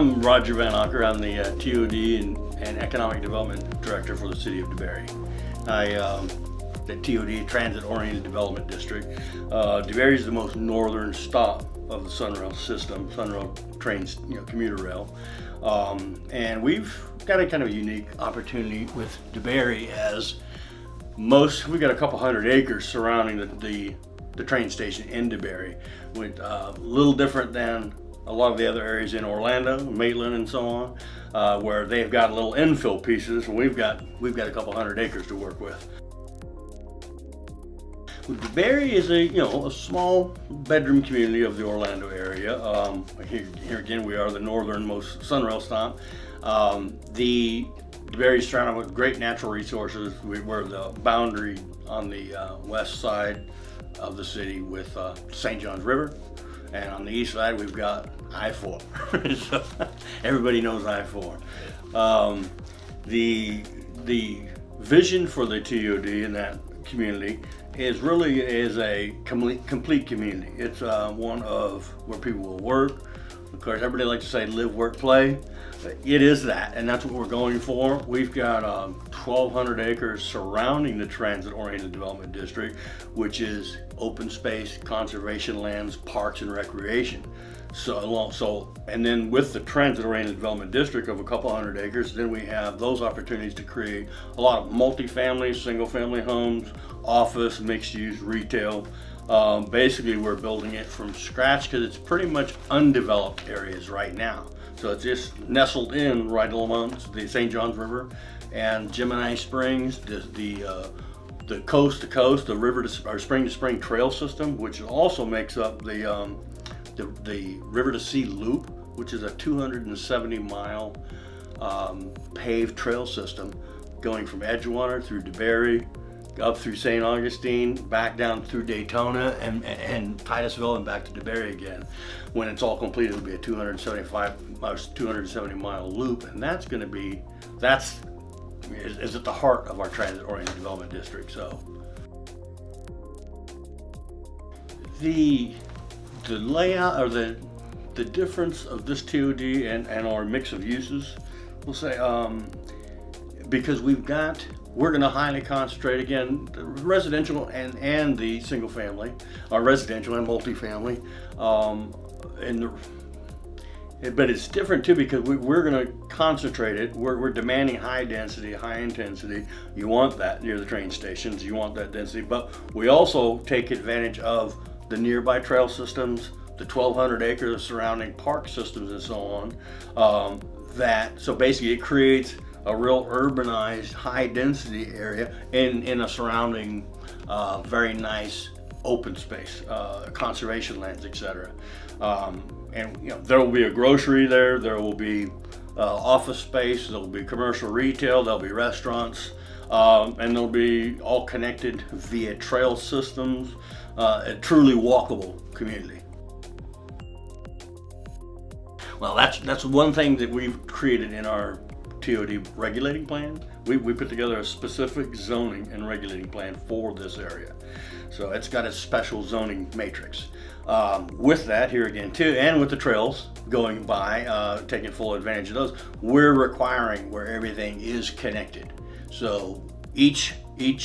I'm Roger Van Auker. I'm the TOD and Economic Development Director for the City of DEBARY. The TOD, Transit Oriented Development District. DEBARY is the most northern stop of the Sunrail system, Sunrail trains, commuter rail. And we've got a kind of unique opportunity with DEBARY as we've got a couple hundred acres surrounding the train station in DEBARY, with a little different than a lot of the other areas in Orlando, Maitland, and so on, where they've got little infill pieces. We've got a couple hundred acres to work with. DEBARY is a small bedroom community of the Orlando area. Here again, we are the northernmost Sunrail stop. The DEBARY is surrounded with great natural resources. We're the boundary on the west side of the city with St. Johns River, and on the east side we've got I-4. So everybody knows I-4. The vision for the TOD in that community is a complete community. It's one of where people will work. Of course, everybody likes to say live, work, play. It is that, and that's what we're going for. We've got 1,200 acres surrounding the Transit-Oriented Development District, which is open space, conservation lands, parks, and recreation. And then with the Transit-Oriented Development District of a couple hundred acres, then we have those opportunities to create a lot of multifamily, single-family homes, office, mixed-use, retail. Basically, we're building it from scratch because it's pretty much undeveloped areas right now. So it's just nestled in right along the St. Johns River and Gemini Springs, the coast to coast, the river to spring to spring trail system, which also makes up the river to sea loop, which is a 270-mile paved trail system going from Edgewater through DEBARY, up through St. Augustine, back down through Daytona and Titusville, and back to DEBARY again. When it's all completed, it'll be a 270-mile loop, and that's at the heart of our Transit-Oriented Development District. So the layout, or the difference of this TOD and our mix of uses, we'll say, because we're going to highly concentrate, again, the residential and the single family, or residential and multifamily. But it's different too, because we're going to concentrate it. We're demanding high density, high intensity. You want that near the train stations. You want that density. But we also take advantage of the nearby trail systems, the 1,200 acres of surrounding park systems, and so on. So basically, it creates a real urbanized, high-density area in a surrounding, very nice open space, conservation lands, etc. And there will be a grocery there. There will be office space. There will be commercial retail. There'll be restaurants, and they'll be all connected via trail systems. A truly walkable community. Well, that's one thing that we've created in our TOD regulating plan. We put together a specific zoning and regulating plan for this area. So it's got a special zoning matrix. With that, here again too, and with the trails going by, taking full advantage of those, we're requiring where everything is connected. So each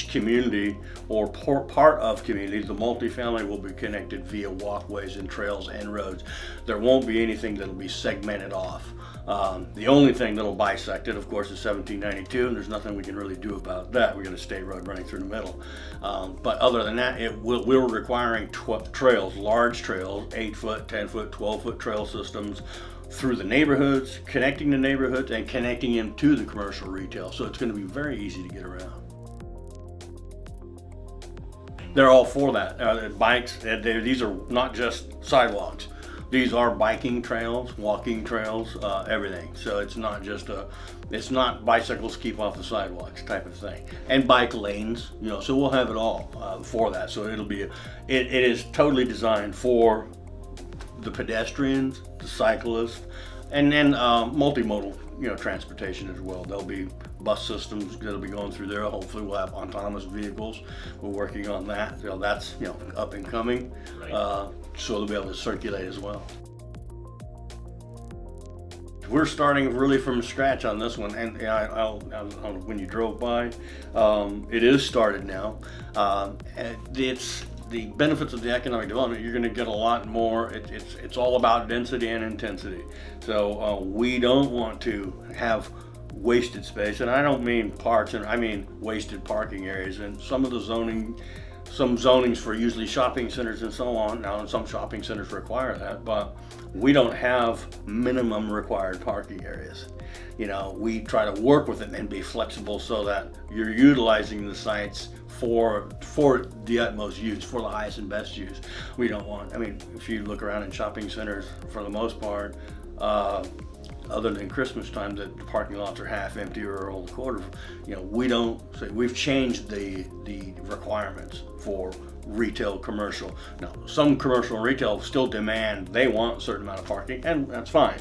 community or part of communities, the multifamily, will be connected via walkways and trails and roads. There won't be anything that'll be segmented off. The only thing that'll bisect it, of course, is 1792, and there's nothing we can really do about that. We got a state road running through the middle. But other than that, we're requiring trails, large trails, 8-foot, 10-foot, 12-foot trail systems through the neighborhoods, connecting the neighborhoods and connecting them to the commercial retail. So it's going to be very easy to get around. They're all for that. Bikes, these are not just sidewalks. These are biking trails, walking trails, everything. So it's not bicycles keep off the sidewalks type of thing. And bike lanes, so we'll have it all for that. So it is totally designed for the pedestrians, the cyclists, and then multimodal, transportation as well. There'll be bus systems that'll be going through there. Hopefully we'll have autonomous vehicles. We're working on that. That's up and coming. Right. So they'll be able to circulate as well. we're starting really from scratch on this one, and when you drove by, it is started now. It's the benefits of the economic development. You're going to get a lot more. It's all about density and intensity. So we don't want to have wasted space, and I don't mean parks, and I mean wasted parking areas. And some zonings for usually shopping centers and so on. Now, some shopping centers require that, but we don't have minimum required parking areas. We try to work with it and be flexible so that you're utilizing the sites for the utmost use, for the highest and best use. We don't want, if you look around in shopping centers, for the most part, other than Christmas time, the parking lots are half empty or a quarter. We don't say, we've changed the requirements for retail, commercial. Now, some commercial and retail still demand, they want a certain amount of parking, and that's fine.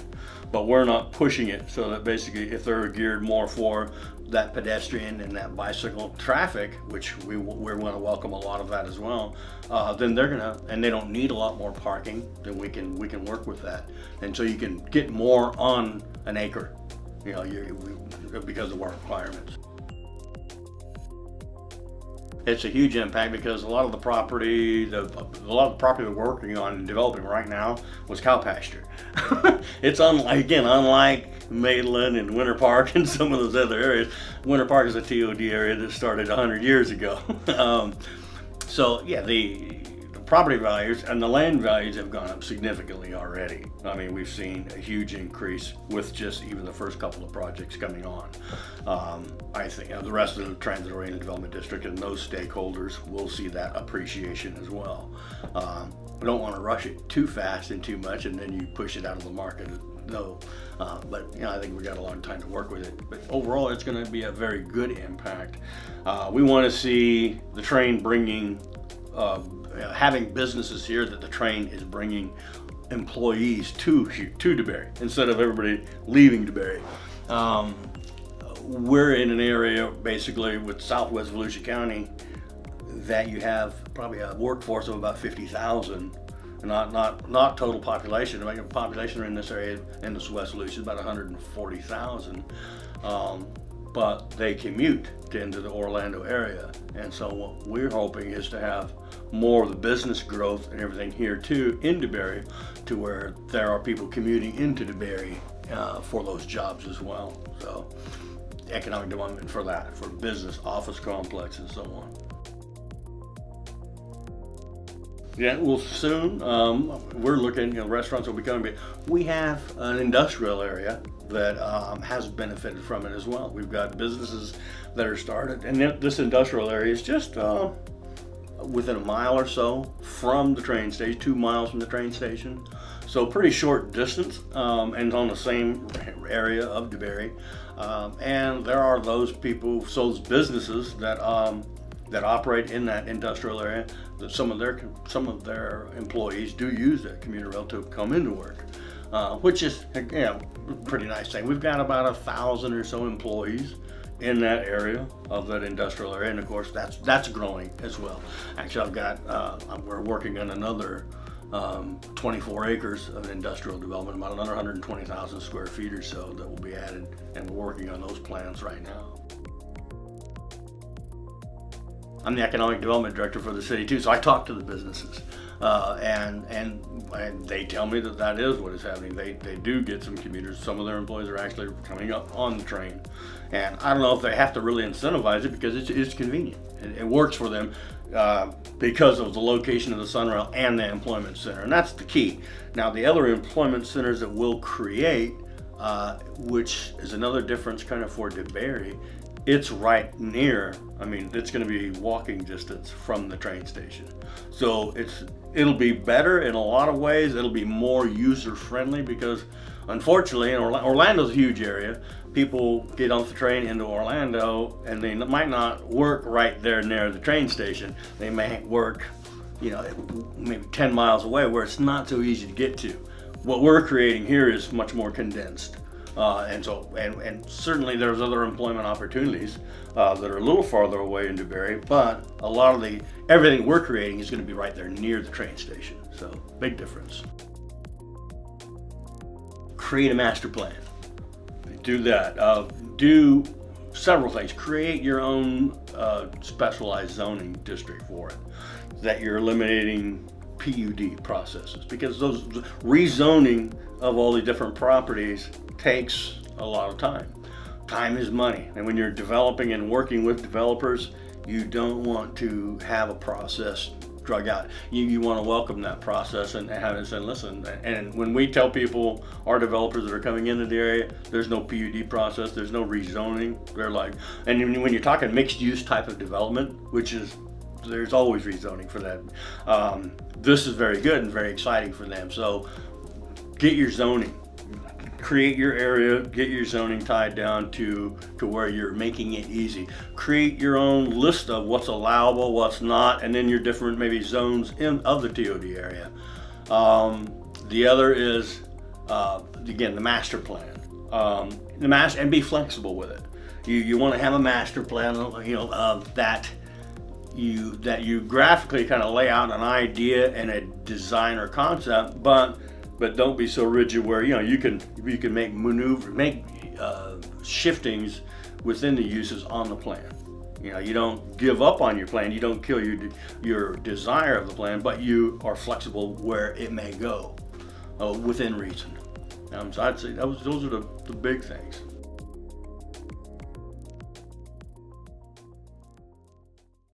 But we're not pushing it so that basically if they're geared more for that pedestrian and that bicycle traffic, which we're going to welcome a lot of that as well, then they're gonna, and they don't need a lot more parking, then we can work with that. And so you can get more on an acre, because of our requirements. It's a huge impact because a lot of the property we're working on and developing right now was cow pasture. It's unlike Maitland and Winter Park and some of those other areas. Winter Park is a TOD area that started 100 years ago. So yeah, the property values and the land values have gone up significantly already. We've seen a huge increase with just even the first couple of projects coming on. I think the rest of the transit-oriented development district and those stakeholders will see that appreciation as well. We don't want to rush it too fast and too much, and then you push it out of the market. No, but I think we got a long time to work with it. But overall, it's going to be a very good impact. We want to see the train bringing, having businesses here that the train is bringing employees to DeBary instead of everybody leaving DeBary. We're in an area basically with Southwest Volusia County that you have probably a workforce of about 50,000. Not total population. The population in this area in this West Volusia is about 140,000, but they commute into the Orlando area. And so what we're hoping is to have more of the business growth and everything here too in DeBary, to where there are people commuting into DeBary for those jobs as well. So economic development for that, for business, office complex, and so on. Yeah, well, soon we're looking. Restaurants will be coming. But we have an industrial area that has benefited from it as well. We've got businesses that are started, and this industrial area is just within a mile or so from the train station, 2 miles from the train station. So pretty short distance, and on the same area of DeBary. And there are those businesses that operate in that industrial area, that some of their employees do use that commuter rail to come into work, which is a pretty nice thing. We've got about 1,000 or so employees in that area of that industrial area, and of course that's growing as well. Actually, we're working on another 24 acres of industrial development, about another 120,000 square feet or so that will be added, and we're working on those plans right now. I'm the economic development director for the city too, so I talk to the businesses, and they tell me that is what is happening. They do get some commuters. Some of their employees are actually coming up on the train, and I don't know if they have to really incentivize it because it's convenient. It works for them because of the location of the Sunrail and the employment center, and that's the key. Now, the other employment centers that we'll create, which is another difference kind of for DeBary, it's right near, it's going to be walking distance from the train station. So it'll be better in a lot of ways. It'll be more user friendly because unfortunately, Orlando's a huge area. People get off the train into Orlando and they might not work right there near the train station. They may work, maybe 10 miles away where it's not so easy to get to. What we're creating here is much more condensed. And certainly there's other employment opportunities that are a little farther away in DeBary, but a lot of everything we're creating is going to be right there near the train station. So big difference. Create a master plan. do that. Do several things. Create your own specialized zoning district for it, that you're eliminating PUD processes, because those rezoning of all the different properties takes a lot of time. Time is money, and when you're developing and working with developers, you don't want to have a process drug out. You want to welcome that process and have it say, listen, and when we tell people, our developers that are coming into the area, there's no PUD process, there's no rezoning, they're like, and when you're talking mixed use type of development, which is, there's always rezoning for that. This is very good and very exciting for them. So get your zoning, create your area, get your zoning tied down to where you're making it easy. Create your own list of what's allowable, what's not, and then your different maybe zones of the TOD area. The other is, again, the master plan. And be flexible with it. You want to have a master plan, that you graphically kind of lay out an idea and a design or concept, but don't be so rigid where you can make shiftings within the uses on the plan. You don't give up on your plan, you don't kill your desire of the plan, but you are flexible where it may go within reason. So I'd say those are the big things.